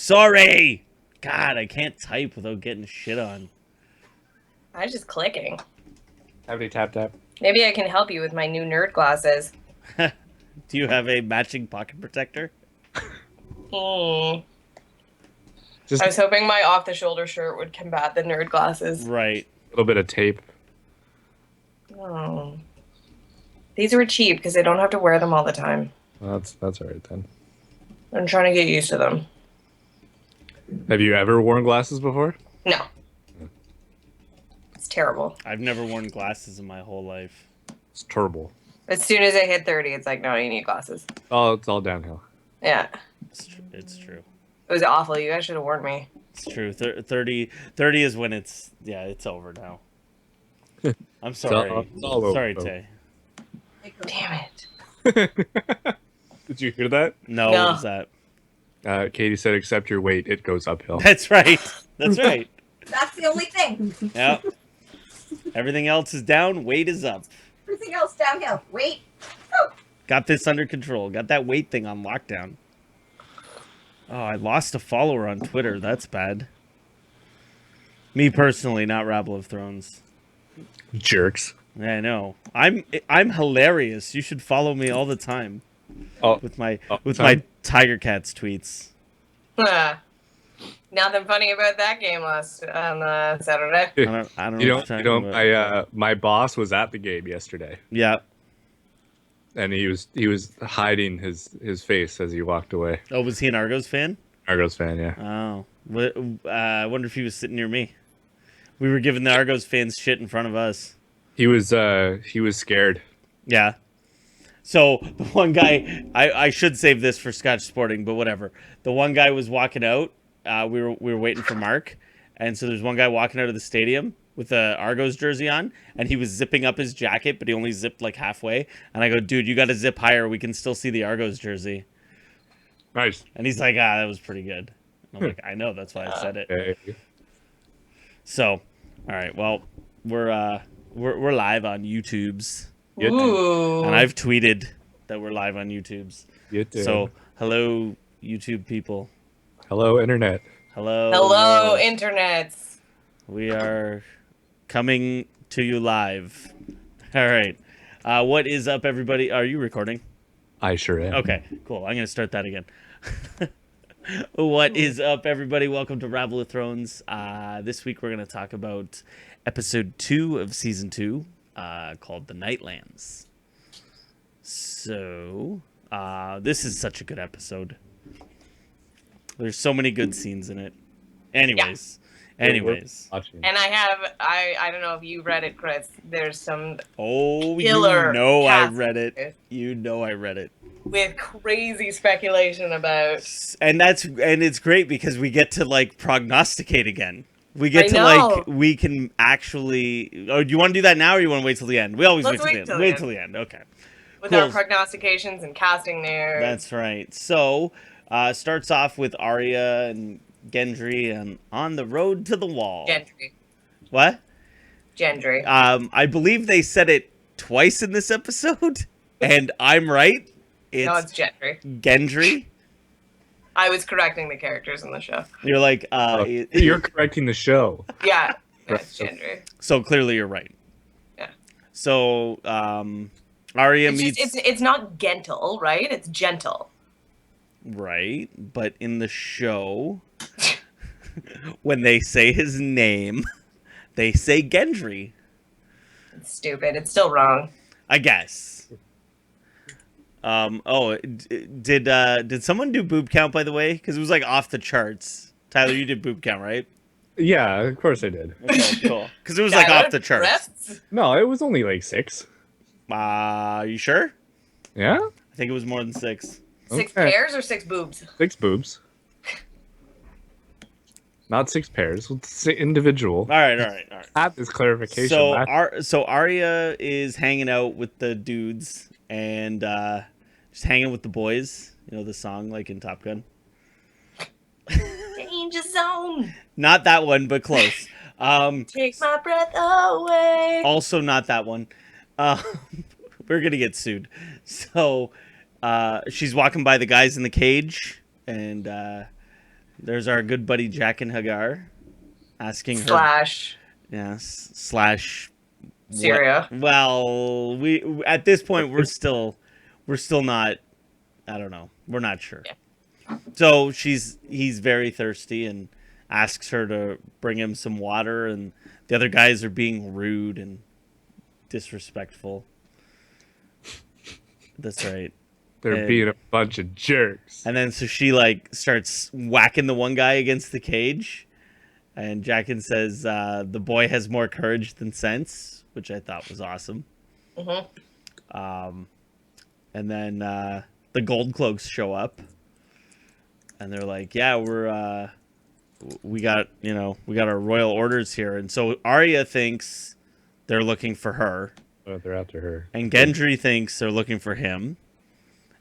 Sorry. God, I can't type without getting shit on. I was just clicking. Tappity tap tap. Maybe I can help you with my new nerd glasses. Do you have a matching pocket protector? Just I was hoping my off-the-shoulder shirt would combat the nerd glasses. Right. a little bit of tape. Oh. These were cheap because I don't have to wear them all the time. Well, that's all right then. I'm trying to get used to them. Have you ever worn glasses before? No. It's terrible. I've never worn glasses in my whole life. It's terrible. As soon as I hit 30, it's like, no, you need glasses. Oh, it's all downhill. Yeah. It's true. It was awful. You guys should have warned me. It's true. 30 is when it's over now. I'm sorry. It's all over. Sorry, Tay. Damn it. Did you hear that? No, No. what was that? Katie said, "Accept your weight. It goes uphill." That's right. That's right. That's the only thing. Yep. Everything else is down. Weight is up. Everything else downhill. Wait. Got this under control. Got that weight thing on lockdown. Oh, I lost a follower on Twitter. That's bad. Me personally, not Rabble of Thrones. Jerks. Yeah, I know. I'm hilarious. You should follow me all the time Oh, with my all the with time? my Tiger Cats tweets. Nothing funny about that game last on Saturday. I don't know. You what you're don't. talking about. My boss was at the game yesterday, Yeah. and he was hiding his face as he walked away. Oh, was he an Argos fan? Argos fan, yeah. Oh, I wonder if he was sitting near me. We were giving the Argos fans shit in front of us. He was scared. Yeah. So the one guy, I should save this for Scotch Sporting, but whatever. The one guy was walking out. We were waiting for Mark, and so there's one guy walking out of the stadium with a Argos jersey on, and he was zipping up his jacket, but he only zipped like halfway. And I go, dude, you got to zip higher. We can still see the Argos jersey. Nice. And he's like, that was pretty good. And I'm like, I know, that's why I said it. Okay. So, all right, well, we're live on YouTube's, You too. Ooh. and I've tweeted that we're live on YouTube's. You too. So, hello, YouTube people. Hello, internet. Hello. Hello, world. internets. We are coming to you live. All right. What is up, everybody? Are you recording? I sure am. Okay, cool. I'm going to start that again. What is up, everybody? Welcome to Rabble of Thrones. This week we're going to talk about episode 2 of season 2, called The Nightlands. So, this is such a good episode. There's so many good scenes in it. Anyways. Watching. And I don't know if you read it, Chris. There's some Oh, killer you know I cast read it. You know I read it. with crazy speculation about. And it's great because we get to like prognosticate again. We get I to know. like we can actually. Oh, do you want to do that now, or you want to wait till the end? We always Let's wait till wait the till end. the Wait end. till the end. Okay, With Cool. our prognostications and casting there. that's right. So starts off with Arya and Gendry and on the road to the wall. Gendry. What? Gendry. I believe they said it twice in this episode, and I'm right. No, It's it's Gendry. Gendry. I was correcting the characters in the show. You're like, You're correcting the show. Yeah, it's Gendry. so clearly you're right. Yeah. So, Arya It's, meets just, it's not gentle, right? It's gentle. right, but in the show, when they say his name, they say Gendry. It's stupid. It's still wrong. I guess. Did someone do boob count, by the way? Because it was like off the charts. Tyler, you did boob count, right? Yeah, of course I did. Okay, cool. Because it was like Tyler, off the charts. breasts? No, it was only like 6. You sure? Yeah, I think it was more than 6. Six Okay. pairs or 6 boobs? 6 boobs. Not 6 pairs. It's individual. All right. Have this clarification. So, Matt. Arya is hanging out with the dudes and just hanging with the boys. You know the song, like in Top Gun. Danger zone. Not that one, but close. Take my breath away. Also not that one. We're gonna get sued. So she's walking by the guys in the cage, and there's our good buddy Jack and Hagar asking her. Slash Yes. Slash. Syria. Well, we at this point we're still not. I don't know. We're not sure. Yeah. So he's very thirsty and asks her to bring him some water, and the other guys are being rude and disrespectful. That's right. They're being a bunch of jerks. And then so she like starts whacking the one guy against the cage, and Jaqen says the boy has more courage than sense, which I thought was awesome. Mm-hmm. And then the Gold Cloaks show up, and they're like, "Yeah, we got our royal orders here." And so Arya thinks they're looking for her, Oh, they're after her. and Gendry thinks they're looking for him.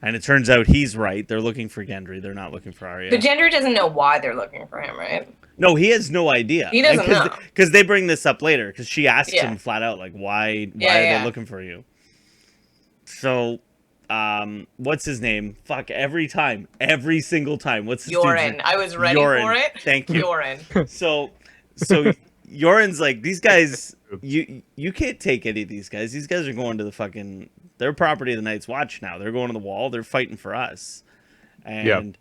And it turns out he's right. They're looking for Gendry. They're not looking for Arya. But Gendry doesn't know why they're looking for him, right? No, he has no idea. He doesn't know. Because they bring this up later. Because she asks Yeah. him flat out, like, why are Yeah. they looking for you? So, what's his name? Fuck, every single time. What's his dude's Yoren. name? I was ready Yoren. for it. Thank you. Yoren. So Yoren's like, these guys, you can't take any of these guys. These guys are going to the fucking, they're property of the Night's Watch now. They're going to the wall. They're fighting for us. And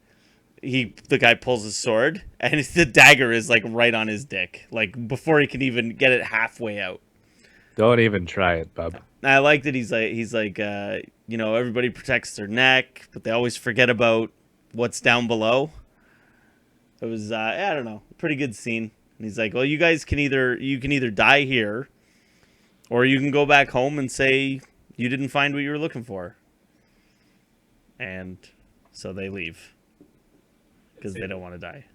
the guy pulls his sword, and the dagger is like right on his dick, like before he can even get it halfway out. Don't even try it, bub. I like that he's like, everybody protects their neck, but they always forget about what's down below. It was, I don't know, pretty good scene. And he's like, well, you guys can either die here, or you can go back home and say you didn't find what you were looking for. And so they leave because they don't want to die.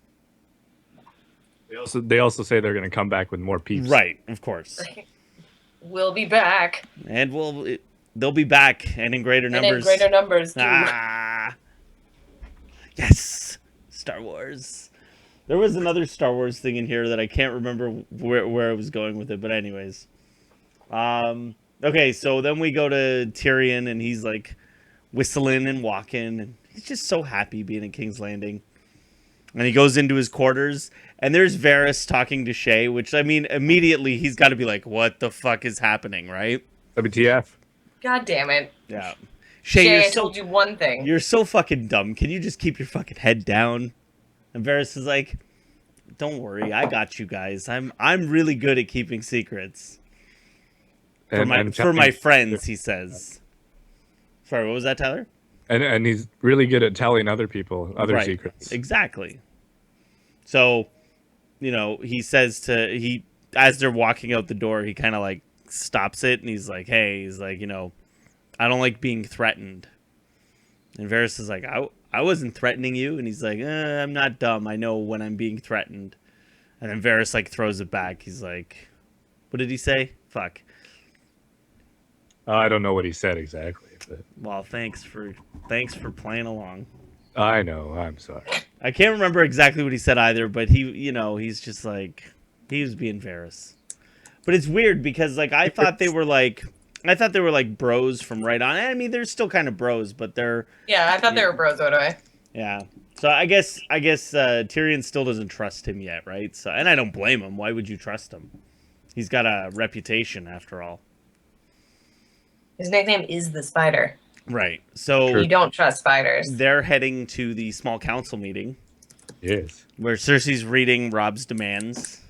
They also say they're going to come back with more peeps. Right, of course. We'll be back. And they'll be back and in greater numbers. And in greater numbers, too. Yes! Star Wars. There was another Star Wars thing in here that I can't remember where I was going with it, but anyways. Okay, so then we go to Tyrion, and he's like whistling and walking, and he's just so happy being at King's Landing. And he goes into his quarters, and there's Varys talking to Shay, which, I mean, immediately he's got to be like, what the fuck is happening, right? WTF. God damn it. Yeah. Shay, I told you one thing. You're so fucking dumb. Can you just keep your fucking head down? And Varys is like, don't worry, I got you guys. I'm really good at keeping secrets. For my friends, he says. Sorry, what was that, Tyler? And he's really good at telling other people other secrets. Exactly. So, he says as they're walking out the door, he kind of like stops it, and he's like, hey, I don't like being threatened. And Varys is like, I wasn't threatening you. And he's like, I'm not dumb. I know when I'm being threatened. And then Varys like throws it back. He's like, what did he say? Fuck. I don't know what he said exactly. But... Well, thanks for playing along. I know. I'm sorry. I can't remember exactly what he said either, but he's just like, he was being Varys. But it's weird because like I thought they were like bros from right on. I mean, they're still kind of bros, but they're Yeah, I thought they were bros right away. yeah. So I guess Tyrion still doesn't trust him yet, right? So, and I don't blame him. Why would you trust him? He's got a reputation after all. His nickname is the Spider. Right. So You don't trust spiders. they're heading to the small council meeting. Yes. Where Cersei's reading Rob's demands.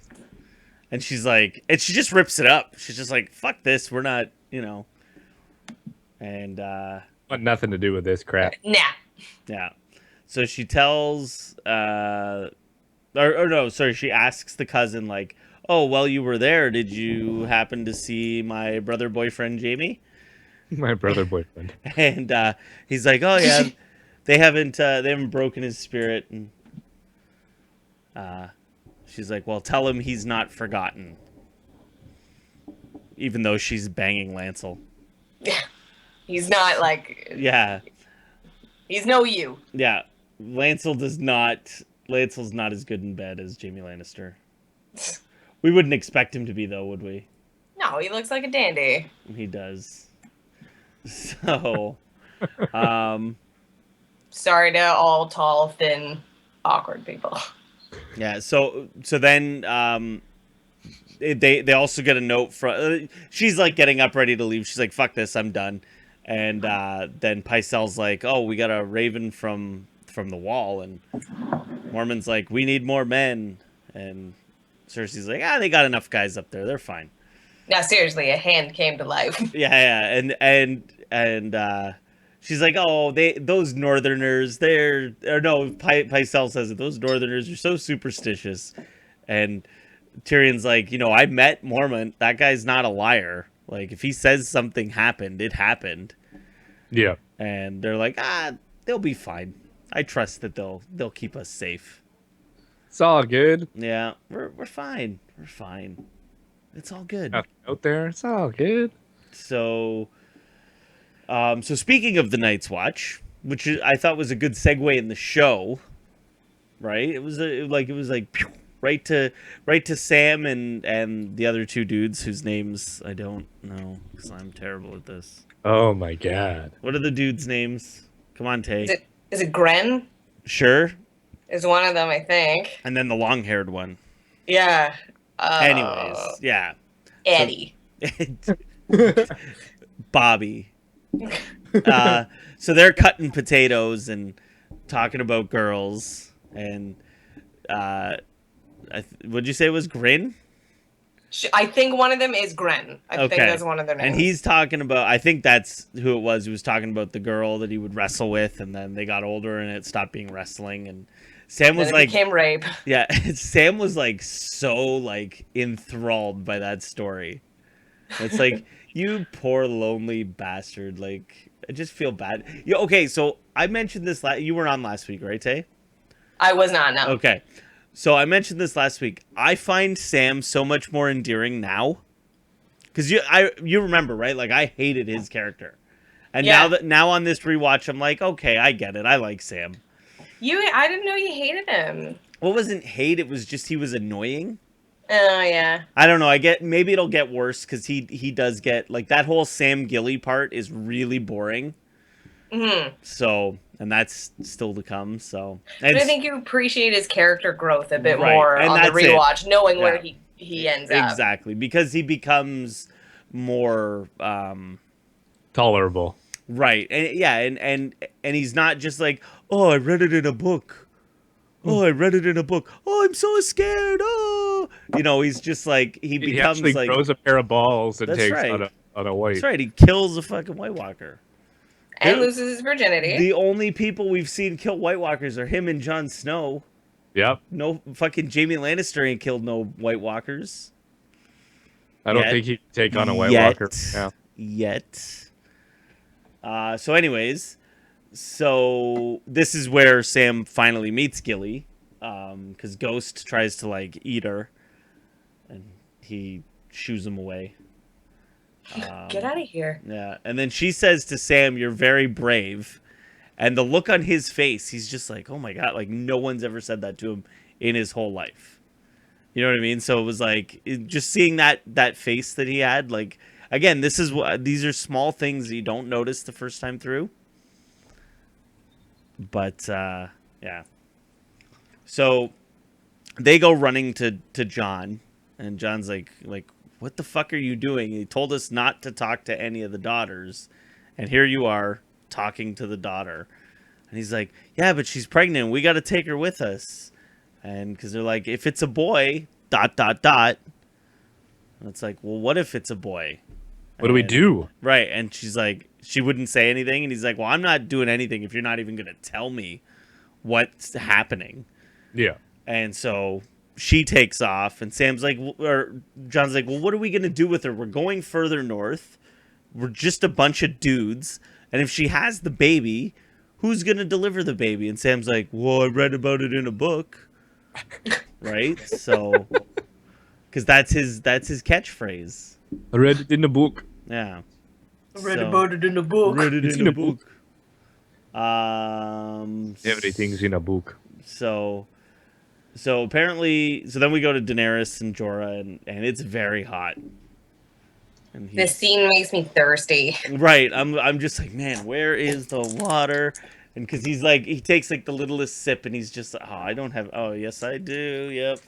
And she's like, and she just rips it up. She's just like, fuck this, we're not, And Want nothing to do with this crap. Nah. yeah. So she tells she asks the cousin, like, oh, while you were there, did you happen to see my brother boyfriend Jamie? My brother boyfriend. And he's like, oh yeah, they haven't broken his spirit. And she's like, well, tell him he's not forgotten. Even though she's banging Lancel. He's not like... Yeah. He's no you. Yeah. Lancel's not as good in bed as Jaime Lannister. We wouldn't expect him to be, though, would we? No, he looks like a dandy. He does. So, Sorry to all tall, thin, awkward people. Yeah. So then they also get a note from. She's like getting up, ready to leave. She's like, "Fuck this, I'm done." And then Pycelle's like, "Oh, we got a raven from the wall," and Mormon's like, "We need more men," and Cersei's like, "Ah, they got enough guys up there. They're fine." Now, seriously, a hand came to life. Yeah, and she's like, "Oh, those Northerners, Pycelle says it. Those Northerners are so superstitious," and Tyrion's like, "I met Mormont. That guy's not a liar. Like, if he says something happened, it happened." Yeah. And they're like, they'll be fine. I trust that they'll keep us safe. It's all good. Yeah, we're fine. We're fine. It's all good. Out there, it's all good. So speaking of the Night's Watch, which I thought was a good segue in the show, right? It was like pew, right to Sam and the other two dudes whose names I don't know because I'm terrible at this. Oh my god. What are the dudes' names? Come on, Tay. Is it Gren? Sure. Is one of them, I think. And then the long-haired one. Yeah. Anyways, yeah. Eddie. Bobby. So they're cutting potatoes and talking about girls. And what'd you say it was Grin? I think one of them is Gren. I think that's one of their names. And he's talking about, I think that's who it was. He was talking about the girl that he would wrestle with, and then they got older and it stopped being wrestling. And Sam was like, became rape. Yeah, Sam was like so like enthralled by that story. It's like, you poor lonely bastard. Like, I just feel bad. Yeah, okay, so I mentioned this you weren't on last week, right, Tay? I was not, no. Okay. So I mentioned this last week. I find Sam so much more endearing now. Cuz you remember, right? Like, I hated his character. And now on this rewatch I'm like, okay, I get it. I like Sam. I didn't know you hated him. Well, it wasn't hate, it was just he was annoying. Oh, yeah. I don't know. Maybe it'll get worse because he does get like that whole Sam Gilly part is really boring. Mm-hmm. So, and that's still to come. So, but I think you appreciate his character growth a bit Right, more and on the that's it. rewatch, knowing Yeah. where he ends up. Exactly, because he becomes more Tolerable. right, and yeah, and he's not just like, oh, I read it in a book. Oh, I read it in a book. Oh, I'm so scared. Oh, he's just like he becomes actually like grows a pair of balls and That's takes right. on a white. That's right. He kills a fucking White Walker. And loses his virginity. The only people we've seen kill White Walkers are him and Jon Snow. Yep. No fucking Jaime Lannister ain't killed no White Walkers. I don't think he can take on a White Walker. Yeah. Yet. So anyways, this is where Sam finally meets Gilly, because Ghost tries to like eat her, and he shoos him away. Get out of here. Yeah, and then she says to Sam, "You're very brave," and the look on his face, he's just like, "Oh my god!" Like no one's ever said that to him in his whole life. You know what I mean? So it was like just seeing that face that he had. Like again, these are small things that you don't notice the first time through. But yeah. So they go running to Jon, and Jon's like, what the fuck are you doing? He told us not to talk to any of the daughters, and here you are talking to the daughter. And he's like, yeah, but she's pregnant. We got to take her with us. And because they're like, if it's a boy, ... And it's like, well, what if it's a boy? What do we do? Right. And she's like, she wouldn't say anything. And he's like, well, I'm not doing anything if you're not even going to tell me what's happening. Yeah. And so she takes off, and Jon's like, well, what are we going to do with her? We're going further north. We're just a bunch of dudes. And if she has the baby, who's going to deliver the baby? And Sam's like, well, I read about it in a book. Right? So, because that's his catchphrase. I read it in the book. Yeah. I read about it in the book. Read it It's in in a a book. Everything's in a book. So apparently, then we go to Daenerys and Jorah, and it's very hot. And This scene makes me thirsty. right, I'm just like, man, where is the water? And because he's like, he takes like the littlest sip, and he's just, oh, I don't have. Oh, yes, I do. Yep.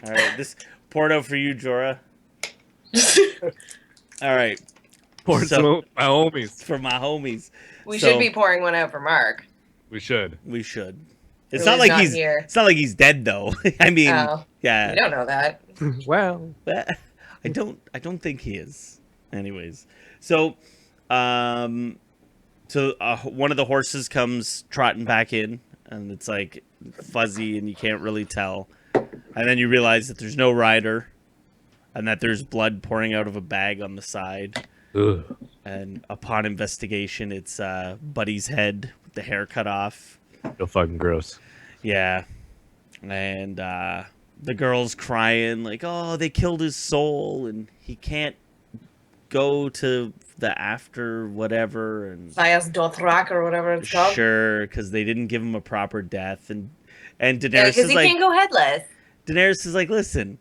All right, this poured out for you, Jorah. All right, Pour So- some out my homies. for my homies. We So- should be pouring one out for Mark. We should. We should. It's Who not is like not he's. here. It's not like he's dead though. I mean, Oh. yeah. You don't know that. Well, I don't think he is. Anyways, so, one of the horses comes trotting back in, and it's like fuzzy, and you can't really tell. And then you realize that there's no rider, and that there's blood pouring out of a bag on the side. ugh. And upon investigation, it's Buddy's head with the hair cut off. Real fucking gross. Yeah. And the girl's crying, like, oh, they killed his soul, and he can't go to the after whatever. And Sayas Dothrak or whatever it's called. sure, because they didn't give him a proper death. And Yeah, Daenerys because is he like, can't go headless. Daenerys is like, listen,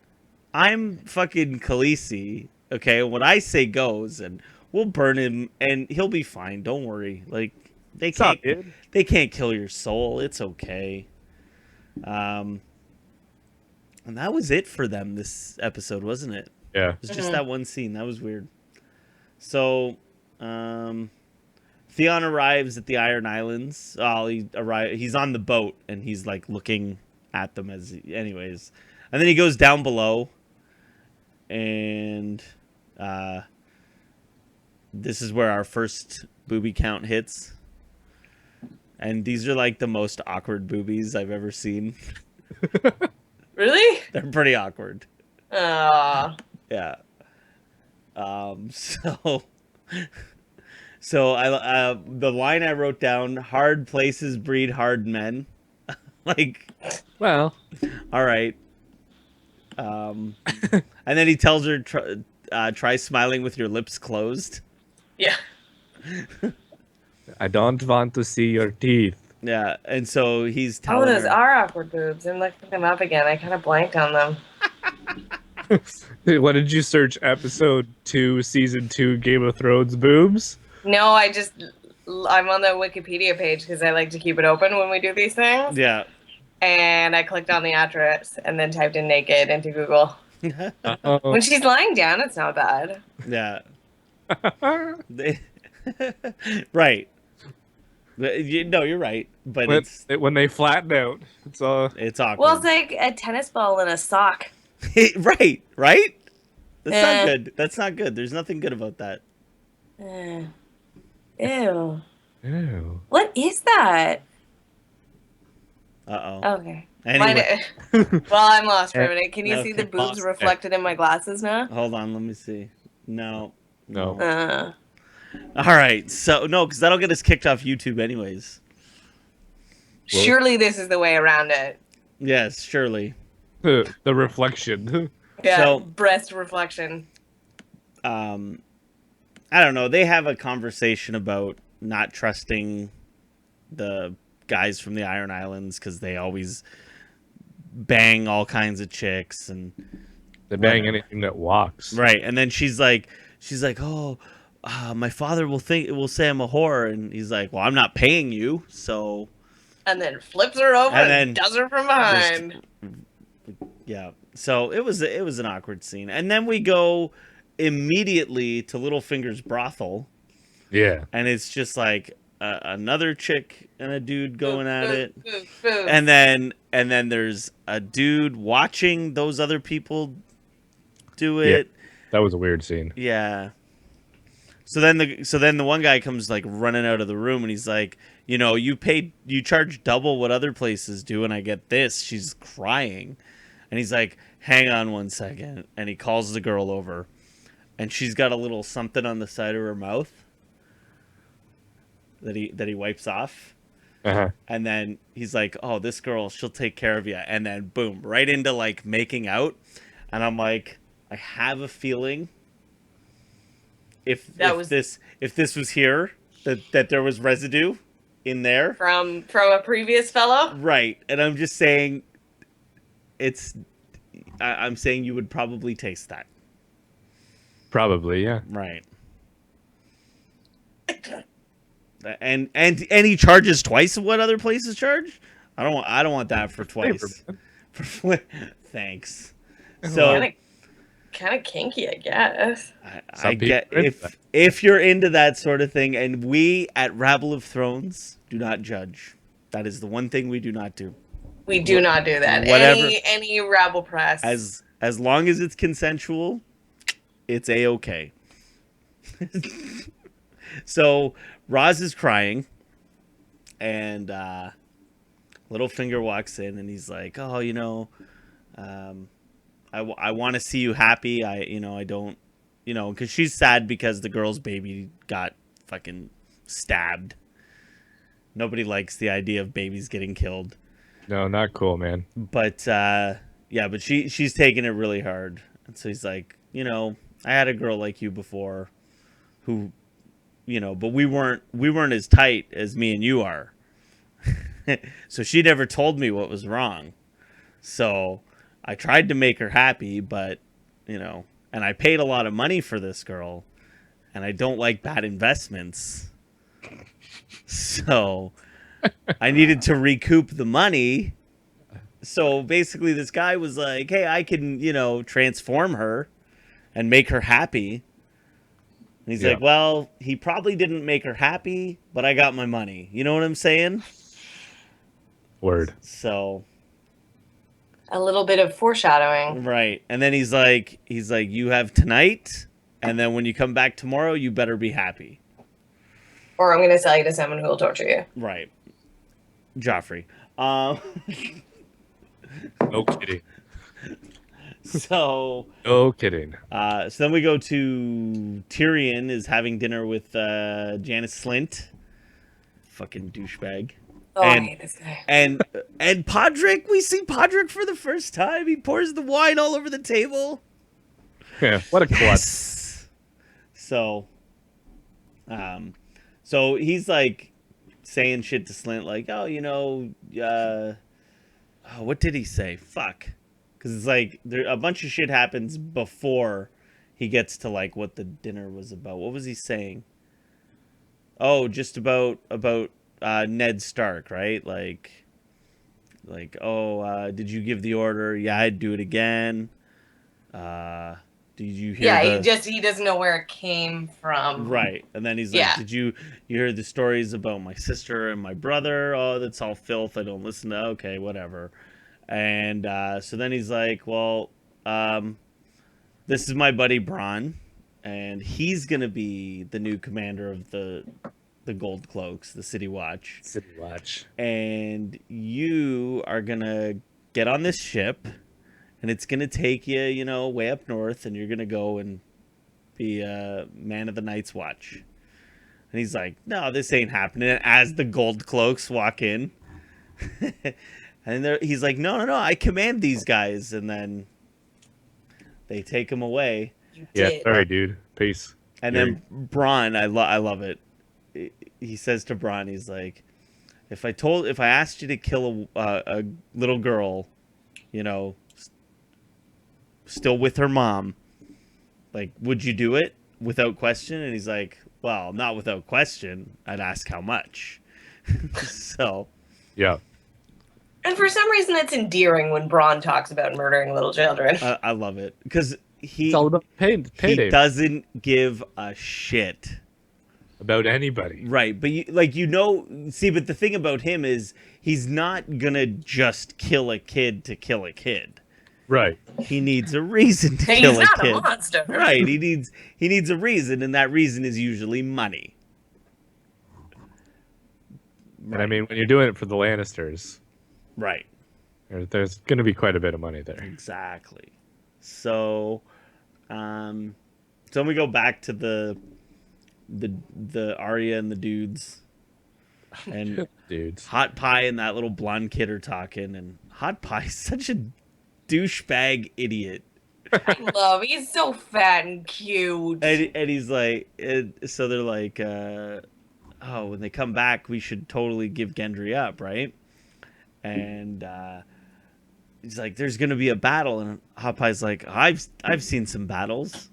I'm fucking Khaleesi, okay? What I say goes, and we'll burn him, and he'll be fine. Don't worry. Like, they What's up, can't, dude? they can't kill your soul. It's okay. And that was it for them this episode, wasn't it? Yeah. It was just that one scene. That was weird. So, Theon arrives at the Iron Islands. Oh, he's on the boat, and he's like looking at them anyways. And then he goes down below, and this is where our first booby count hits. And these are like the most awkward boobies I've ever seen. Really? They're pretty awkward. Aw. Yeah. So I the line I wrote down: hard places breed hard men. Like, Well, all right. And then he tells her, try smiling with your lips closed. Yeah. I don't want to see your teeth. Yeah, and so he's Oh, telling those her. are awkward boobs. I'm looking them up again. I kind of blanked on them. What did you search? Episode 2, Season 2, Game of Thrones boobs? No, I'm on the Wikipedia page because I like to keep it open when we do these things. Yeah. And I clicked on the address and then typed in naked into Google. Uh-oh. When she's lying down, it's not bad. Yeah. Right. No, you're right, but when they flatten out, it's it's awkward. Well, it's like a tennis ball in a sock. Right. That's Eh. not good. That's not good. There's nothing good about that. Ew. Ew. What is that? Uh-oh. Okay. Anyway, Well, I'm lost for a minute. Can you see Okay. the boobs reflected in my glasses now? hold on. Let me see. No. No. All right. So no, because that'll get us kicked off YouTube, anyways. Surely this is the way around it. Yes, surely. The reflection. Yeah, So- breast reflection. I don't know. They have a conversation about not trusting the guys from the Iron Islands because they always bang all kinds of chicks and They bang anything that walks. right. And then she's like, oh, my father will say I'm a whore, and he's like, well, I'm not paying you, so And then flips her over And and, then does her from behind. yeah. So it was an awkward scene, and then we go immediately to Littlefinger's brothel, Yeah. and it's just like another chick and a dude going at it. Boom. And then there's a dude watching those other people do it. That was a weird scene. Yeah. So then the one guy comes like running out of the room, and he's like, you charge double what other places do, and I get this. She's crying. And he's like, hang on one second. And he calls the girl over, and she's got a little something on the side of her mouth that he wipes off. Uh-huh. And then he's like, oh, this girl, she'll take care of you. And then boom, right into like making out. And I'm like, I have a feeling if this was here, that there was residue in there. From a previous fellow. Right. And I'm just saying I'm saying you would probably taste that. Probably, yeah. Right. And he charges twice of what other places charge. I don't want that for twice. Thanks. So kind of kinky, I guess. I get if you're into that sort of thing, and we at Rabble of Thrones do not judge. That is the one thing we do not do. We do not do that. Whatever. Any Rabble press. As long as it's consensual, it's a-okay. So Roz is crying, and Littlefinger walks in, and he's like, "Oh, you know, I want to see you happy. I don't, because she's sad because the girl's baby got fucking stabbed. Nobody likes the idea of babies getting killed. No, not cool, man. But but she's taking it really hard. And so he's like, I had a girl like you before, who, but we weren't as tight as me and you are. So she never told me what was wrong. So I tried to make her happy, but, and I paid a lot of money for this girl, and I don't like bad investments. So I needed to recoup the money. So basically this guy was like, hey, I can, transform her and make her happy. And he's like, well, he probably didn't make her happy, but I got my money. You know what I'm saying? Word. So a little bit of foreshadowing. Right. And then he's like, you have tonight, and then when you come back tomorrow, you better be happy. Or I'm going to sell you to someone who will torture you. Right. Joffrey. No kidding. So. No kidding. So then we go to Tyrion is having dinner with Janice Slint. Fucking douchebag. Oh, I hate this guy. And Podrick, we see Podrick for the first time. He pours the wine all over the table. Yeah, what a klutz. Yes. So he's like saying shit to Slint, like, oh, what did he say? Fuck. Because it's like a bunch of shit happens before he gets to like what the dinner was about. What was he saying? Oh, just about Ned Stark, right? Like, did you give the order? Yeah, I'd do it again. Did you hear? Yeah, he doesn't know where it came from. Right, and then he's like, did you hear the stories about my sister and my brother? Oh, that's all filth. I don't listen to. Okay, whatever. And so then he's like, well, this is my buddy Bronn, and he's gonna be the new commander of the Gold Cloaks, the City Watch. City Watch. And you are gonna get on this ship, and it's gonna take you, way up north, and you're gonna go and be a man of the Night's Watch. And he's like, no, this ain't happening. As the Gold Cloaks walk in, and he's like, no, I command these guys, and then they take him away. Yeah, sorry, dude. Peace. And then Bronn, I love it. He says to Bronn, he's like, if I asked you to kill a little girl, still with her mom, like, would you do it without question? And he's like, well, not without question. I'd ask how much. So. Yeah. And for some reason, it's endearing when Bronn talks about murdering little children. I love it because it's all about payday. He doesn't give a shit about anybody, right? But but the thing about him is he's not gonna just kill a kid to kill a kid, right? He needs a reason to kill a kid. He's not a monster, right? He needs a reason, and that reason is usually money. Right. And I mean, when you're doing it for the Lannisters, right? There's going to be quite a bit of money there. Exactly. So, then we go back to the Arya and the dudes, and dudes. Hot Pie and that little blonde kid are talking, and Hot Pie's such a douchebag idiot. He's so fat and cute. And he's like, so they're like, when they come back, we should totally give Gendry up, right? And he's like, there's gonna be a battle, and Hot Pie's like, I've seen some battles.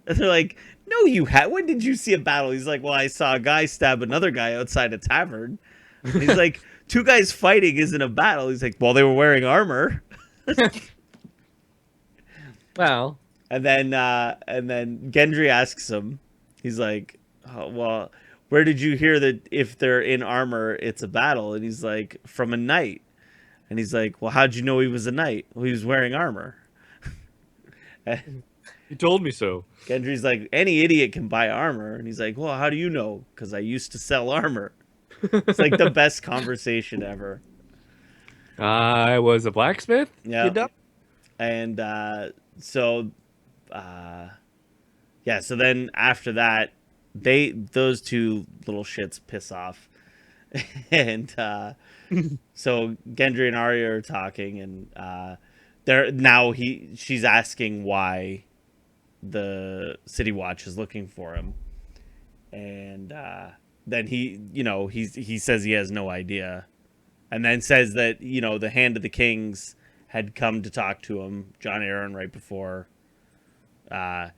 And they're like, no, you had. When did you see a battle? He's like, well, I saw a guy stab another guy outside a tavern. And he's like, two guys fighting isn't a battle. He's like, well, they were wearing armor. Well, And then Gendry asks him, he's like, oh, well, where did you hear that if they're in armor, it's a battle? And he's like, from a knight. And he's like, well, how'd you know he was a knight? Well, he was wearing armor. He told me so. Gendry's like, any idiot can buy armor. And he's like, well, how do you know? Because I used to sell armor. It's like the best conversation ever. I was a blacksmith. Yeah. You dumb? And so then after that, those two little shits piss off. And so Gendry and Arya are talking, and she's asking why the City Watch is looking for him. And then he says he has no idea. And then says that, the Hand of the Kings had come to talk to him, Jon Arryn, right before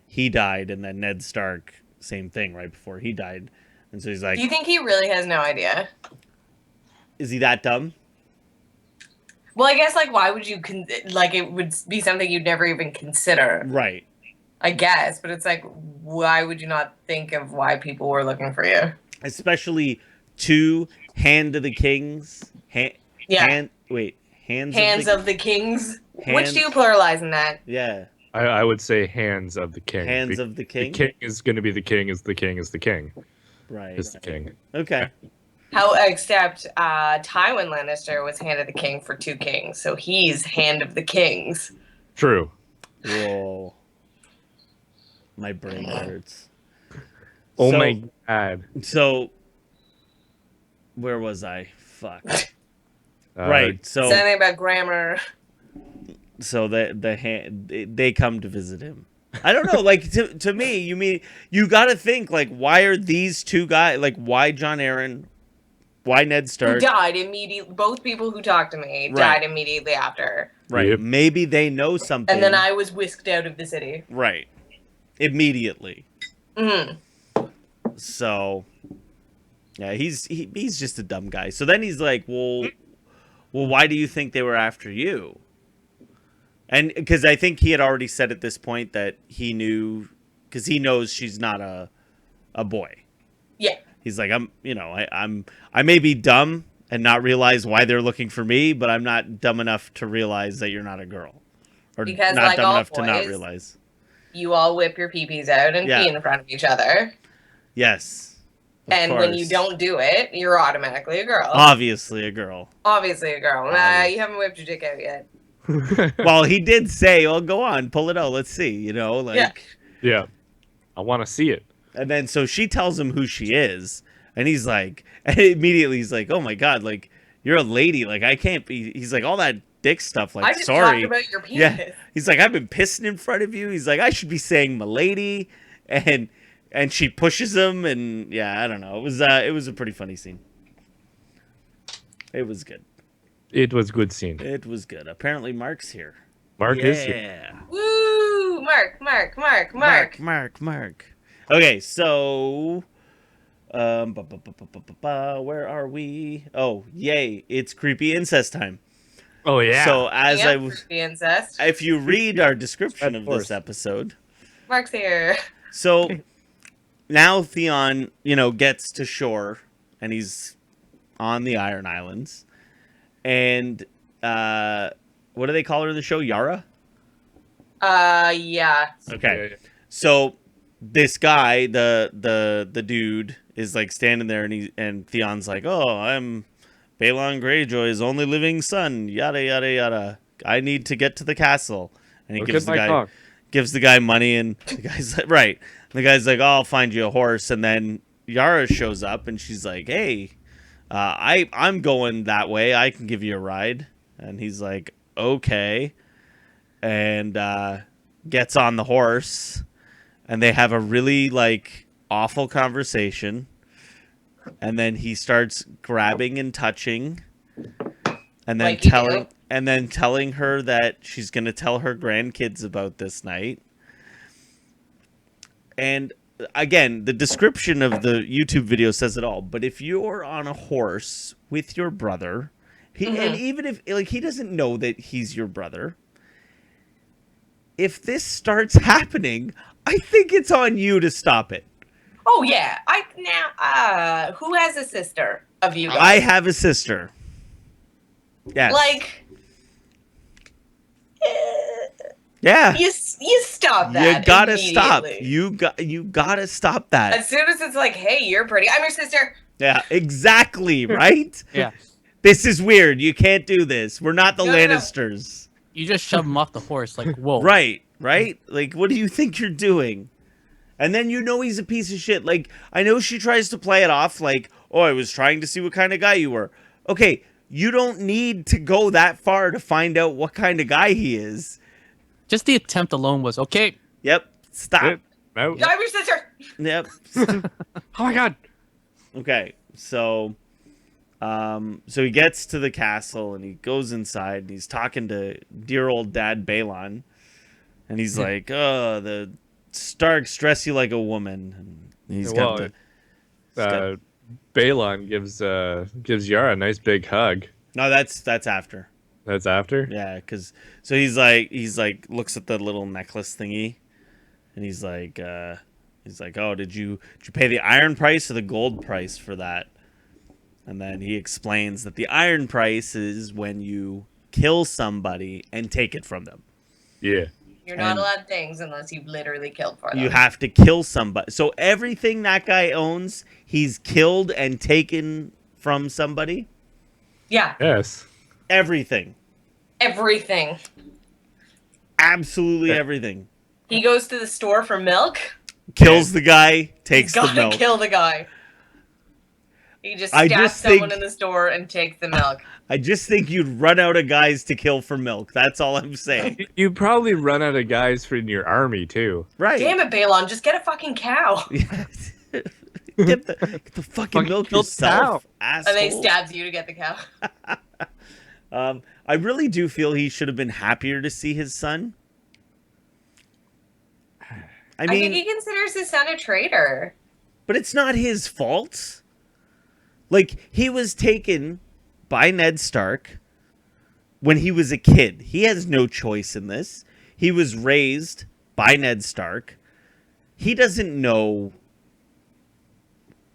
he died, and then Ned Stark, same thing, right before he died. And so he's like, Do you think he really has no idea? is he that dumb? Well, I guess, why would you, it would be something you'd never even consider, Right. I guess. But it's like, why would you not think of why people were looking for you? Especially two Hand of the Kings. Hands Hands of the Kings. Which Hands- do you pluralize in that? Yeah. I would say hands of the king. Hands of the King? The king is going to be the king is the king is the king. Right. Is the king. Okay. Except Tywin Lannister was Hand of the King for two kings, so he's Hand of the Kings. True. Whoa. My brain hurts. Oh So- my god. So, where was I? Fuck. Right. So Something about grammar. they come to visit him. I don't know. To me, you mean you got to think why are these two guys why Jon Arryn, why Ned Stark? Who died immediately. Both people who talked to me died immediately after. Right. Yep. Maybe they know something. And then I was whisked out of the city. Right. Immediately. Mm-hmm. So, yeah, he's just a dumb guy. So then he's like, well, why do you think they were after you? And because I think he had already said at this point that he knew, because he knows she's not a boy. Yeah. He's like, I may be dumb and not realize why they're looking for me, but I'm not dumb enough to realize that you're not a girl, or Because, not dumb all enough to not boys, realize. You all whip your peepees out and Yeah. pee in front of each other. Yes. Of And when you course. don't do it, you're automatically a girl. Obviously a girl. Obviously a girl. Nah, Obvious. you haven't whipped your dick out yet. Well, he did say, "Well, go on, pull it out. Let's see." Yeah. Yeah. I want to see it. And then so she tells him who she is, and he's like, and immediately he's like, "Oh my god, you're a lady. I can't be." He's like, all that dick stuff. I just sorry. talked about your penis. Yeah. He's like, I've been pissing in front of you. He's like, I should be saying "milady," and she pushes him, and yeah, I don't know. It was a pretty funny scene. It was good. It was good scene. It was good. Apparently, Mark's here. Mark is here. Yeah. Woo! Mark. Okay, so where are we? Oh, yay! It's creepy incest time. Oh yeah. So as I Yep, was, the incest. if you read our description Of of course. this episode, Mark's here. so now Theon, gets to shore, and he's on the Iron Islands, and what do they call her in the show? Yara. Yeah. Okay. So this guy, the dude, is standing there, and Theon's like, "Oh, I'm Balon Greyjoy's only living son. Yada yada yada. I need to get to the castle." And he Look gives at the my guy cock. gives the guy money, and the guy's like, right. And the guy's like, "Oh, I'll find you a horse." And then Yara shows up, and she's like, "Hey, I'm going that way. I can give you a ride." And he's like, "Okay." And gets on the horse, and they have a really awful conversation, and then he starts grabbing and touching, and then Like you do. telling her that she's gonna tell her grandkids about this night. And again, the description of the YouTube video says it all. But if you're on a horse with your brother, and even if like he doesn't know that he's your brother, if this starts happening, I think it's on you to stop it. Oh yeah, who has a sister of you guys? I have a sister. Yes. Like, yeah. you stop that. You gotta stop. immediately. You gotta stop that. As soon as it's like, hey, you're pretty. I'm your sister. Yeah, exactly, right? Yeah. This is weird. You can't do this. We're not the No. Lannisters. You just shove him off the horse, like, whoa. Right? Like, what do you think you're doing? And then you know he's a piece of shit. Like, I know she tries to play it off like, oh, I was trying to see what kind of guy you were. Okay, you don't need to go that far to find out what kind of guy he is. Just the attempt alone was, okay. Yep, stop. No. I'm your sister. Yep. Oh my god. Okay, so he gets to the castle and he goes inside and he's talking to dear old dad Balon, and he's like, "Oh, the Starks dress you like a woman." And he's got Balon gives Yara a nice big hug. No, that's after. That's after? Yeah, because so he's like looks at the little necklace thingy, and he's like, "Oh, did you pay the iron price or the gold price for that?" And then he explains that the iron price is when you kill somebody and take it from them. Yeah. You're not And- allowed things unless you've literally killed for them. You have to kill somebody. So everything that guy owns, he's killed and taken from somebody. Yeah, Yes. Everything. everything. Absolutely everything. He goes to the store for milk. Kills the guy, takes He's the gotta milk. kill the guy. He just I stabs just someone think- in the store and takes the milk. I just think you'd run out of guys to kill for milk. That's all I'm saying. You probably run out of guys for in your army too. Right. Damn it, Balon, just get a fucking cow. get the fucking milk kill the yourself, And then he asshole. stabs you to get the cow. I really do feel he should have been happier to see his son. I I think mean, he considers his son a traitor. but it's not his fault. Like, he was taken by Ned Stark when he was a kid. He has no choice in this. He was raised by Ned Stark. He doesn't know,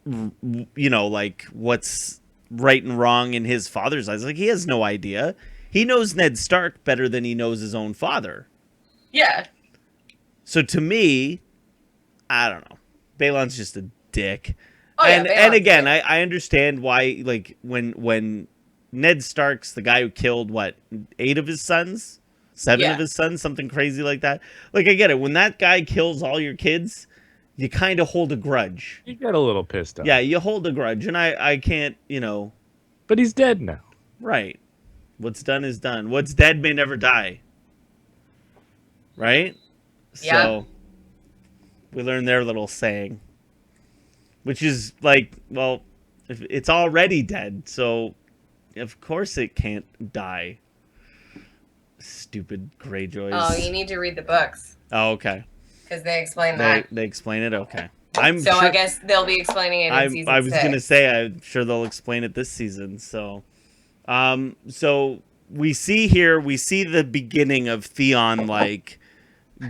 like, what's right and wrong in his father's eyes. Like, he has no idea. He knows Ned Stark better than he knows his own father. Yeah. So to me, I don't know. Balon's just a dick. Oh, yeah, and Balon's again, a dick. I understand why, like, when Ned Stark's the guy who killed, what, 8 of his sons? 7 Yeah. of his sons? Something crazy like that. Like, I get it. When that guy kills all your kids, you kind of hold a grudge. You get a little pissed off. Yeah, you hold a grudge. And I can't, But he's dead now. right. What's done is done. What's dead may never die. Right? Yeah. So, we learned their little saying. Which is like, well, if it's already dead, so of course it can't die. Stupid Greyjoys. Oh, you need to read the books. Oh, okay. Because they explain They that. explain it? Okay. I'm So sure, I guess they'll be explaining it in season I was 6. going to say, I'm sure they'll explain it this season. So, so we see the beginning of Theon, like,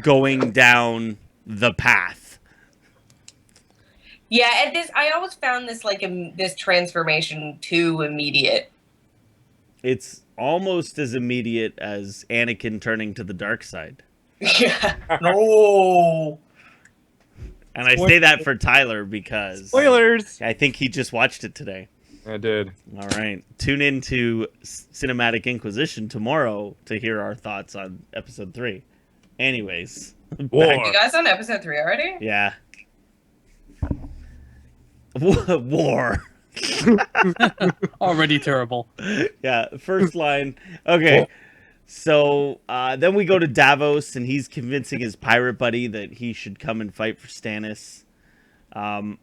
going down the path. Yeah, and I always found this like this transformation too immediate. It's almost as immediate as Anakin turning to the dark side. Yeah. No. And I say that for Tyler because Spoilers! I think he just watched it today. I did. All right. Tune in to Cinematic Inquisition tomorrow to hear our thoughts on episode 3. Anyways. War. You guys on episode 3 already? Yeah. War. Already terrible. Yeah. First line. Okay. So then we go to Davos, and he's convincing his pirate buddy that he should come and fight for Stannis. I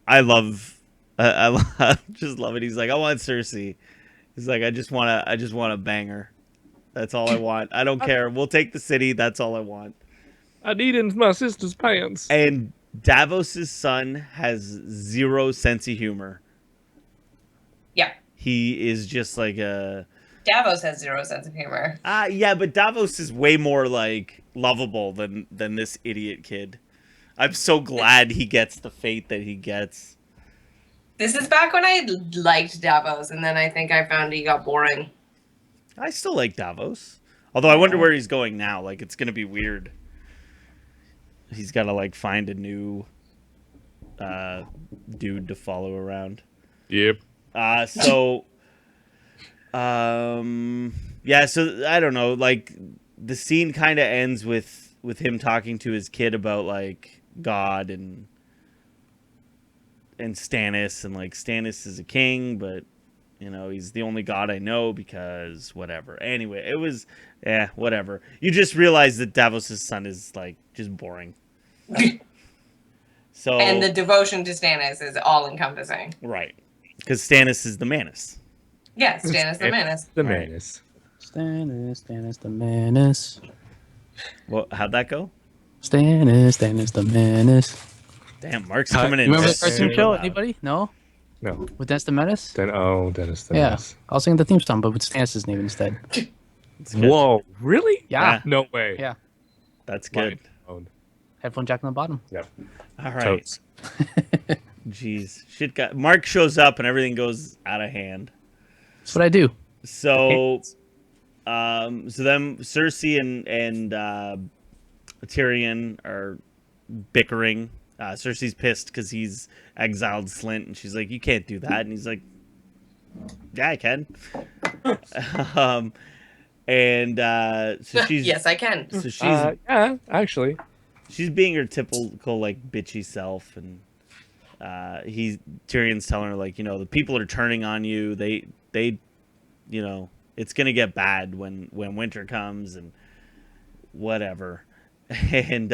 just love it. He's like, I want Cersei. He's like, I just want to bang her. That's all I want. I don't care. We'll take the city. That's all I want. I need in my sister's pants. And Davos's son has zero sense of humor. Yeah. He is just like a Davos has zero sense of humor. yeah, but Davos is way more like lovable than this idiot kid. I'm so glad he gets the fate that he gets. This is back when I liked Davos, and then I think I found he got boring. I still like Davos. Although I wonder where he's going now. Like, it's going to be weird. He's got to, like, find a new dude to follow around. Yep. Yeah, so I don't know. Like, the scene kind of ends with him talking to his kid about, like, God and Stannis. And, like, Stannis is a king, but... You know, he's the only god I know because whatever. Anyway, it was, whatever. You just realize that Davos' son is, like, just boring. So And the devotion to Stannis is all-encompassing. Right. Because Stannis is the Manus. Yeah, Stannis the Manus. The Right. Manus. Stannis the Menace. Well, how'd that go? Stannis the Menace. Damn, Mark's Huh? coming in. You remember the super cartoon show? loud. Anybody? No? No. With Dennis the Menace? Dennis the Yeah. Menace. I was singing the theme song, but with Stannis' name instead. That's good. Whoa, really? Yeah. No way. Yeah. That's good. Mind blown. Headphone jack on the bottom. Yep. All right. Totes. Jeez. Shit got... Mark shows up and everything goes out of hand. That's what I do. So, so then Cersei and Tyrion are bickering. Cersei's pissed because he's exiled Slint, and she's like, "You can't do that," and he's like, "Yeah, I can." So she's Yes, I can. so she's Yeah, actually. she's being her typical like bitchy self, and Tyrion's telling her like, you know, the people are turning on you. They you know, it's gonna get bad when winter comes and whatever. And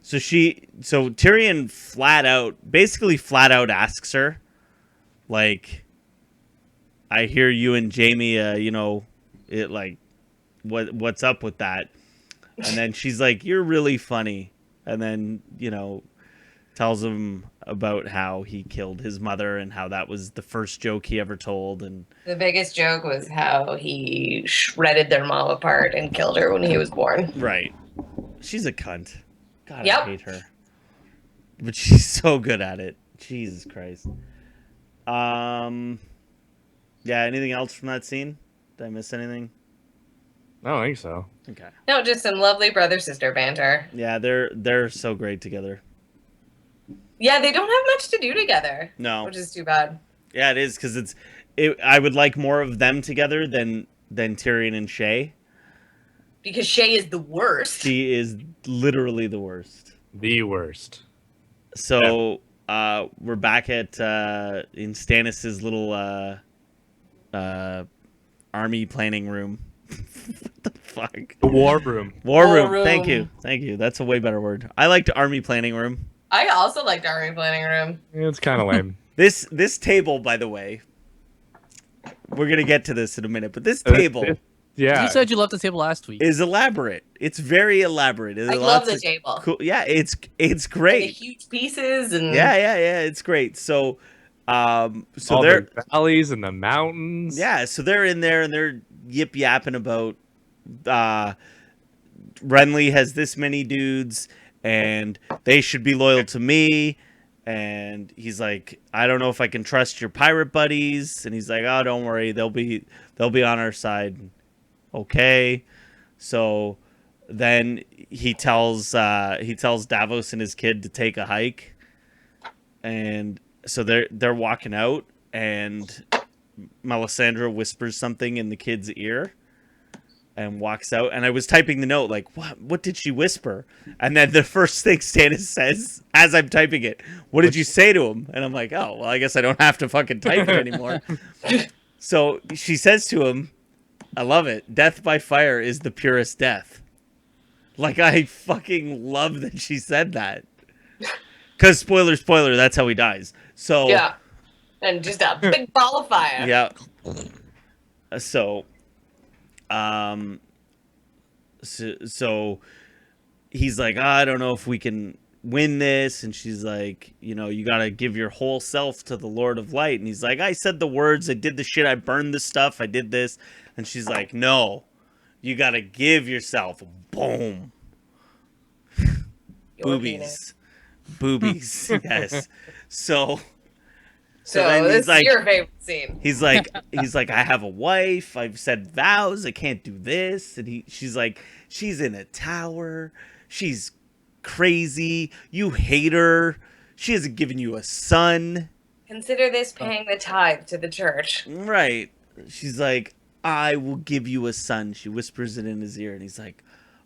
so Tyrion basically flat out asks her, like, I hear you and Jamie, you know, it like, what's up with that? And then she's like, you're really funny. And then, you know, tells him about how he killed his mother and how that was the first joke he ever told. And The biggest joke was how he shredded their mom apart and killed her when he was born. right. She's a cunt. God, Yep. I hate her. But she's so good at it. Jesus Christ. Yeah, anything else from that scene? Did I miss anything? I don't think so. Okay. No, just some lovely brother-sister banter. Yeah, they're so great together. Yeah, they don't have much to do together, No. which is too bad. Yeah, it is because I would like more of them together than Tyrion and Shay. Because Shay is the worst. She is literally the worst. The worst. So we're back at in Stannis' little army planning room. What the fuck? The war room. War War room. Thank room. you. That's a way better word. I liked army planning room. I also liked Army Planning Room. It's kind of lame. This table, by the way, we're gonna get to this in a minute, but this table Yeah. You said you loved the table last week. is elaborate. It's very elaborate. There's I love lots the of table. Cool. Yeah, it's The great. huge pieces and Yeah, it's great. So, All they're the valleys and the mountains. yeah, so they're in there and they're yip yapping about Renly has this many dudes and they should be loyal to me. And he's like, I don't know if I can trust your pirate buddies. And he's like, oh, don't worry, they'll be on our side. Okay. So then he tells Davos and his kid to take a hike. And so they're walking out and Melisandre whispers something in the kid's ear and walks out. And I was typing the note like, what did she whisper? And then the first thing Stannis says as I'm typing it, what did you say to him? And I'm like, oh, well, I guess I don't have to fucking type it anymore. So she says to him, I love it. Death by fire is the purest death. Like, I fucking love that she said that. Because spoiler, that's how he dies. So yeah, and just a big ball of fire. yeah. So he's like, I don't know if we can win this. And she's like, you know, you got to give your whole self to the Lord of Light. And he's like, I said the words, I did the shit, I burned the stuff, I did this. And she's like, no, you got to give yourself. Boom. Your Boobies. Boobies. Yes. So So then this he's is like, your favorite scene. he's like, I have a wife. I've said vows. I can't do this. And she's like, she's in a tower. She's crazy. You hate her. She hasn't given you a son. Consider this paying the tithe to the church. Right. She's like, I will give you a son. She whispers it in his ear, and he's like,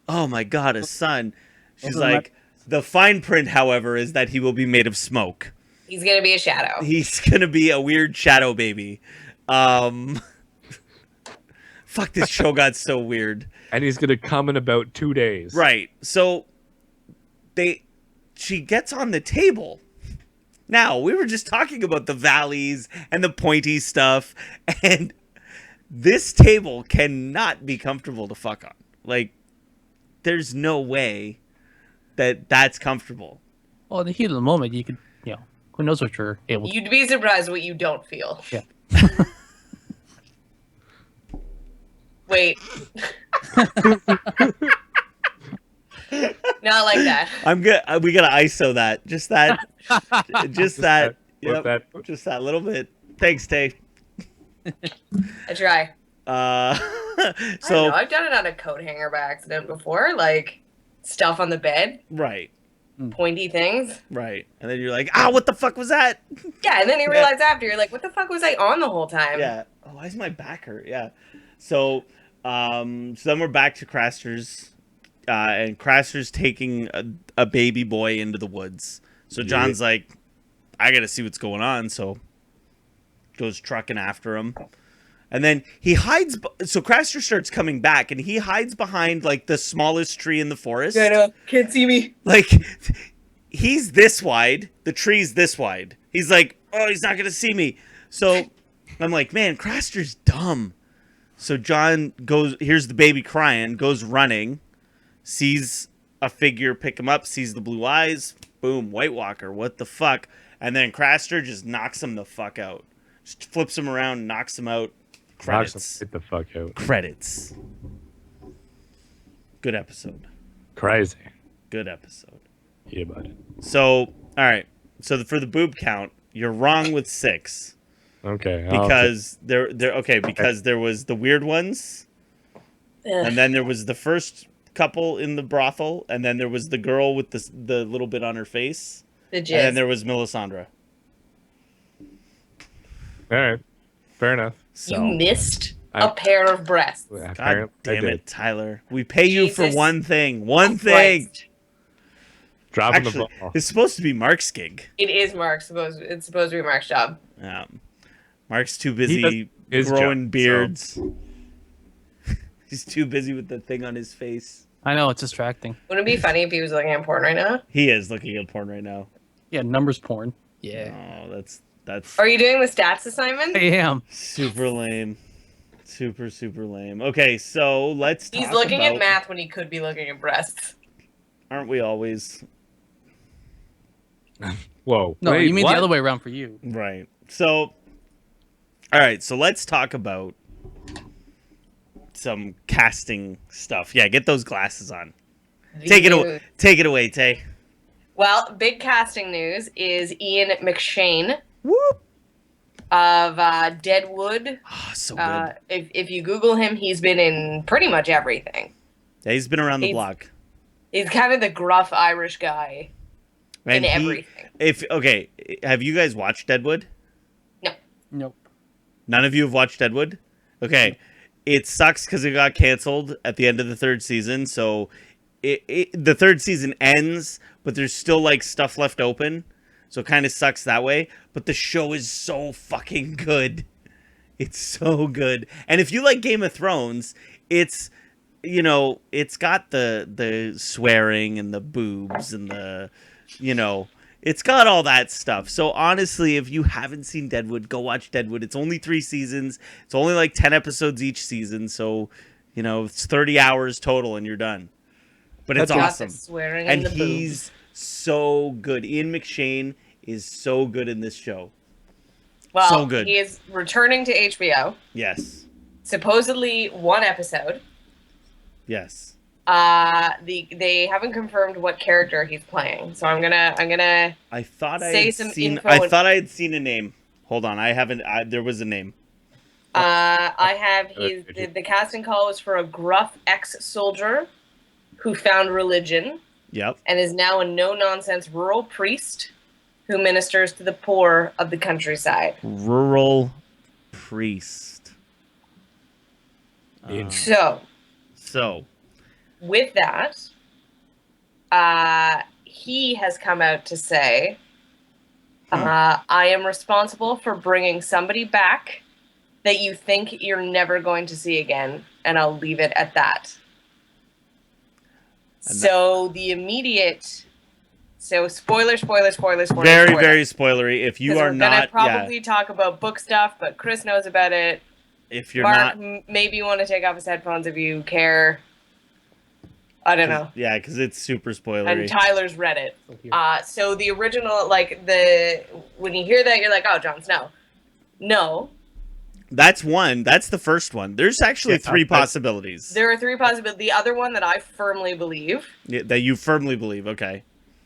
oh my God, a son. She's like, the fine print, however, is that he will be made of smoke. He's gonna be a shadow. He's gonna be a weird shadow baby. Fuck, this show got so weird. And he's gonna come in about 2 days. Right. So she gets on the table. Now, we were just talking about the valleys and the pointy stuff, and this table cannot be comfortable to fuck on. Like, there's no way that that's comfortable. Well, in the heat of the moment, you could, you know, who knows what you're able to. You'd be surprised what you don't feel. Yeah. Wait. Not like that. We gotta ISO that. Just that. Just that. Flip Yep. that. Just that little bit. Thanks, Tay. I try. I don't So know. I've done it on a coat hanger by accident before, like stuff on the bed, right, pointy things. right, and then you're like, ah, what the fuck was that? Yeah, and then you realize after you're like, what the fuck was I on the whole time? Yeah. Oh, why is my back hurt? Yeah. So, so then we're back to Craster's, and Craster's taking a baby boy into the woods. So John's like, I gotta see what's going on. So goes trucking after him. And then he hides. So Craster starts coming back, and he hides behind like the smallest tree in the forest. I know. Can't see me. Like, he's this wide. The tree's this wide. He's like, oh, he's not gonna see me. So I'm like, man, Craster's dumb. So John goes. Here's the baby crying. Goes running. Sees a figure pick him up. Sees the blue eyes. Boom, White Walker. What the fuck? And then Craster just knocks him the fuck out. Just flips him around, knocks him out. Credits. Get the fuck out. Credits. Good episode. Crazy. Good episode. Yeah, bud. So, all right. So for the boob count, you're wrong with 6 Okay. because because there was the weird ones, and then there was the first couple in the brothel, and then there was the girl with the little bit on her face, The and then jizz. there was Melisandre. All right. Fair enough. So, You missed I- a pair of breasts. God Apparently, I damn did. it, Tyler. We pay you for Jesus one thing. One thing. Christ. Dropping Actually, the ball. it's supposed to be Mark's gig. It is Mark's it's supposed to be Mark's job. Mark's too He busy does his growing job, beards. He's too busy with the thing on his face. I know, it's distracting. Wouldn't it be funny if he was looking at porn right now? He is looking at porn right now. Yeah, numbers porn. Yeah. Oh, that's Are you doing the stats assignment? I am. super lame. Super lame. Okay, so let's talk He's looking about, at math when he could be looking at breasts. Aren't we always? Whoa. No, wait, you mean what? the other way around for you. Right. So, all right, so let's talk about some casting stuff. Yeah, get those glasses on. Take it away, Tay. Well, big casting news is Ian McShane Whoop. of Deadwood. Oh, so good. If you Google him, he's been in pretty much everything. Yeah, he's been around the he's- block. He's kind of the gruff Irish guy And in everything. have you guys watched Deadwood? Nope. None of you have watched Deadwood? Okay. It sucks because it got canceled at the end of the 3rd season. So the 3rd season ends, but there's still like stuff left open. So it kind of sucks that way. But the show is so fucking good. It's so good. And if you like Game of Thrones, it's, you know, it's got the swearing and the boobs and the, you know, it's got all that stuff. So honestly, if you haven't seen Deadwood, go watch Deadwood. It's only 3 seasons. It's only like 10 episodes each season. So, you know, it's 30 hours total and you're done. But it's That's awesome. Swearing And in the he's boobs. so good. Ian McShane is so good in this show. Well, So good. he is returning to HBO. Yes. Supposedly 1 episode. Yes. They haven't confirmed what character he's playing, so I'm gonna I thought I say had some seen. info. I thought I had seen a name. Hold on, I haven't. There was a name. I have the casting call was for a gruff ex-soldier who found religion Yep. and is now a no-nonsense rural priest who ministers to the poor of the countryside. Rural priest. So, with that, he has come out to say, I am responsible for bringing somebody back that you think you're never going to see again, and I'll leave it at that. So the immediate, spoiler. Very, spoiler. very spoilery. If you are we're not, gonna probably talk about book stuff, but Chris knows about it. If you're Mark, not, maybe you want to take off his headphones if you care. I don't know. Yeah, because it's super spoilery. And Tyler's read it. So the original, when you hear that, you're like, oh, Jon Snow. No. That's one. That's the first one. There's actually 3 possibilities. There are 3 possibilities. The other one that I firmly believe. Yeah, that you firmly believe. Okay.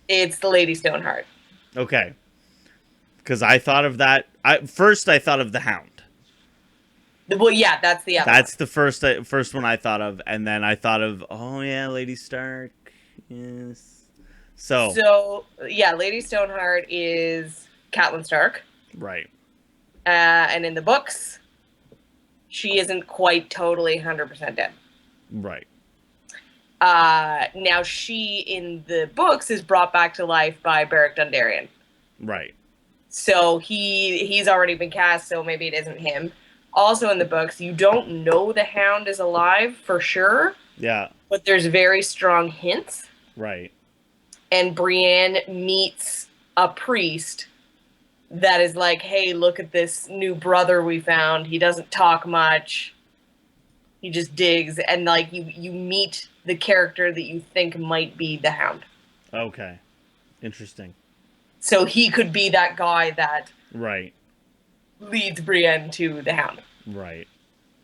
It's the Lady Stoneheart. Okay. Because I thought of that. First, I thought of the Hound. Well, yeah, that's the other That's the first one I thought of. And then I thought of, oh, yeah, Lady Stark. Yes. So, yeah, Lady Stoneheart is Catelyn Stark. Right. And in the books, she isn't quite totally 100% dead. Right. Now, she, in the books, is brought back to life by Beric Dondarrion. Right. So he's already been cast, so maybe it isn't him. Also in the books, you don't know the Hound is alive for sure. Yeah. But there's very strong hints. Right. And Brienne meets a priest that is like, hey, look at this new brother we found. He doesn't talk much. He just digs. And like you meet the character that you think might be the Hound. Okay. Interesting. So he could be that guy that right. leads Brienne to the Hound. Right.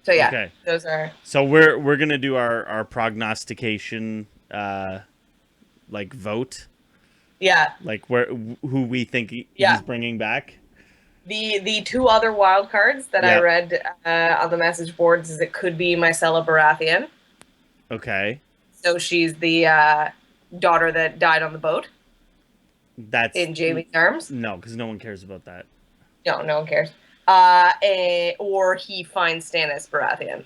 So yeah, okay. Those are. So we're gonna do our prognostication, vote. Yeah. Like who we think he's bringing back. The 2 other wild cards that I read on the message boards is it could be Myrcella Baratheon. Okay. So she's the daughter that died on the boat. That's in Jaime's arms. No, because no one cares about that. No one cares. Or he finds Stannis Baratheon.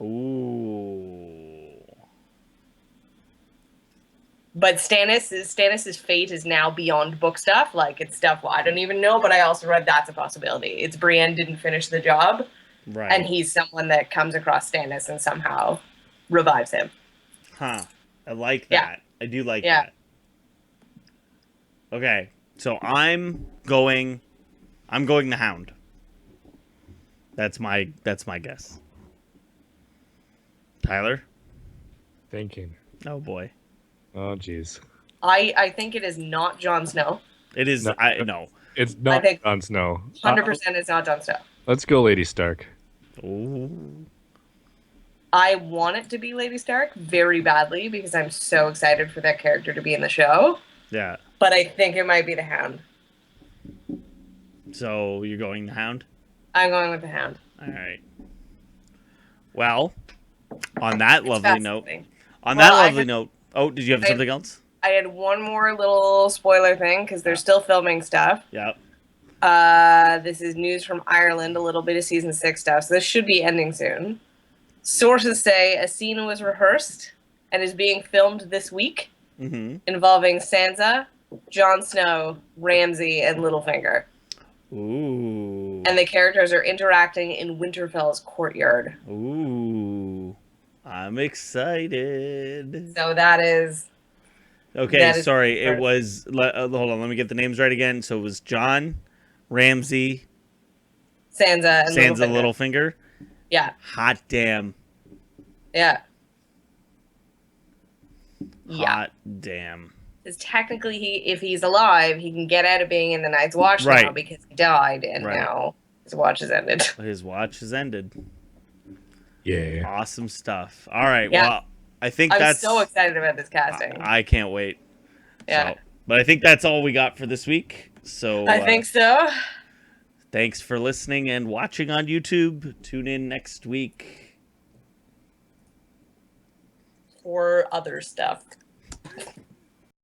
Ooh. But Stannis's fate is now beyond book stuff. Like, it's stuff I don't even know, but I also read that's a possibility. It's Brienne didn't finish the job. Right. And he's someone that comes across Stannis and somehow revives him. Huh. I like that. I do like that. Okay. So I'm going the Hound. That's my guess. Tyler? Thinking. Oh boy. Oh jeez. I think it is not Jon Snow. It is. No. It's not Jon Snow. 100% it's not Jon Snow. Let's go Lady Stark. Ooh. I want it to be Lady Stark very badly because I'm so excited for that character to be in the show. Yeah. But I think it might be the Hound. So you're going the Hound? I'm going with the Hound. All right. Well, on that lovely note. Oh, did you have something else? I had one more little spoiler thing because they're still filming stuff. Yep. This is news from Ireland, a little bit of season 6 stuff. So this should be ending soon. Sources say a scene was rehearsed and is being filmed this week involving Sansa, Jon Snow, Ramsay, and Littlefinger. Ooh. And the characters are interacting in Winterfell's courtyard. Ooh. I'm excited. So that is... Okay, sorry. It was... hold on, let me get the names right again. So it was Jon, Ramsay... Sansa, and Littlefinger. Yeah. Hot damn. Yeah. Hot damn. because technically, if he's alive, he can get out of being in the Night's Watch now Right. because he died, and Right. now his watch has ended. His watch has ended. Yeah. Awesome stuff. All right. Yeah. Well, I think I'm that's. so excited about this casting. I can't wait. Yeah. So, but I think that's all we got for this week. So I think so. thanks for listening and watching on YouTube. Tune in next week. For other stuff.